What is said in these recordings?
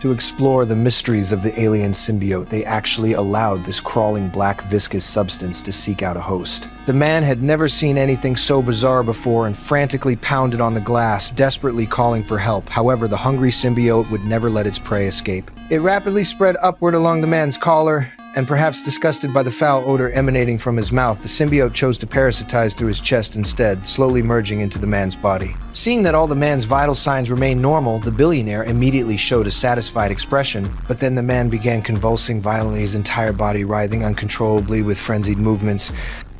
To explore the mysteries of the alien symbiote, they actually allowed this crawling black viscous substance to seek out a host. The man had never seen anything so bizarre before and frantically pounded on the glass, desperately calling for help. However, the hungry symbiote would never let its prey escape. It rapidly spread upward along the man's collar, and perhaps disgusted by the foul odor emanating from his mouth, the symbiote chose to parasitize through his chest instead, slowly merging into the man's body. Seeing that all the man's vital signs remained normal, the billionaire immediately showed a satisfied expression, but then the man began convulsing violently, his entire body writhing uncontrollably with frenzied movements.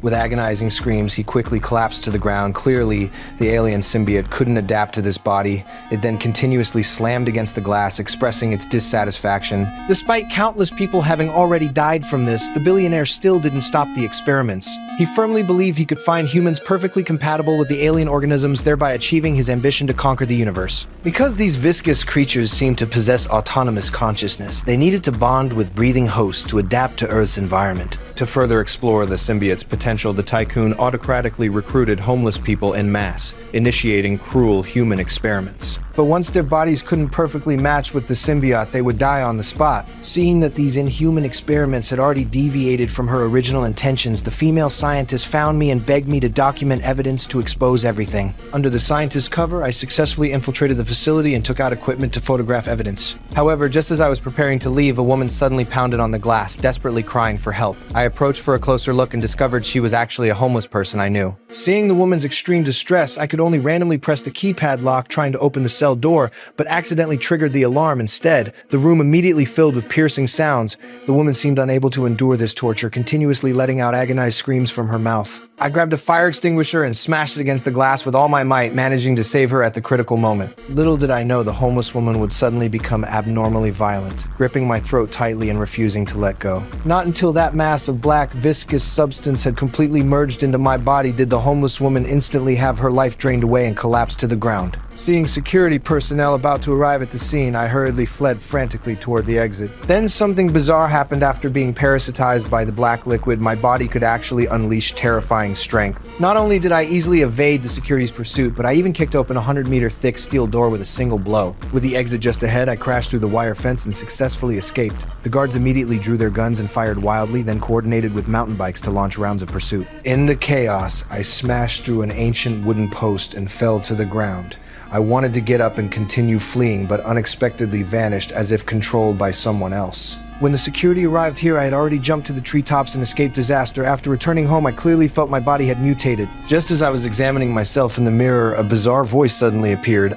With agonizing screams, he quickly collapsed to the ground. Clearly, the alien symbiote couldn't adapt to this body. It then continuously slammed against the glass, expressing its dissatisfaction. Despite countless people having already died from this, the billionaire still didn't stop the experiments. He firmly believed he could find humans perfectly compatible with the alien organisms, thereby achieving his ambition to conquer the universe. Because these viscous creatures seemed to possess autonomous consciousness, they needed to bond with breathing hosts to adapt to Earth's environment. To further explore the symbiote's potential, the tycoon autocratically recruited homeless people en masse, initiating cruel human experiments. But once their bodies couldn't perfectly match with the symbiote, they would die on the spot. Seeing that these inhuman experiments had already deviated from her original intentions, the female scientist found me and begged me to document evidence to expose everything. Under the scientist's cover, I successfully infiltrated the facility and took out equipment to photograph evidence. However, just as I was preparing to leave, a woman suddenly pounded on the glass, desperately crying for help. I approached for a closer look and discovered she was actually a homeless person I knew. Seeing the woman's extreme distress, I could only randomly press the keypad lock trying to open the cell door, but accidentally triggered the alarm instead. The room immediately filled with piercing sounds. The woman seemed unable to endure this torture, continuously letting out agonized screams from her mouth. I grabbed a fire extinguisher and smashed it against the glass with all my might, managing to save her at the critical moment. Little did I know the homeless woman would suddenly become abnormally violent, gripping my throat tightly and refusing to let go. Not until that mass of black, viscous substance had completely merged into my body did the homeless woman instantly have her life drained away and collapse to the ground. Seeing security personnel about to arrive at the scene, I hurriedly fled frantically toward the exit. Then something bizarre happened. After being parasitized by the black liquid, my body could actually unleash terrifying strength. Not only did I easily evade the security's pursuit, but I even kicked open a 100-meter thick steel door with a single blow. With the exit just ahead, I crashed through the wire fence and successfully escaped. The guards immediately drew their guns and fired wildly, then coordinated with mountain bikes to launch rounds of pursuit. In the chaos, I smashed through an ancient wooden post and fell to the ground. I wanted to get up and continue fleeing, but unexpectedly vanished as if controlled by someone else. When the security arrived here, I had already jumped to the treetops and escaped disaster. After returning home, I clearly felt my body had mutated. Just as I was examining myself in the mirror, a bizarre voice suddenly appeared.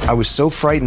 I was so frightened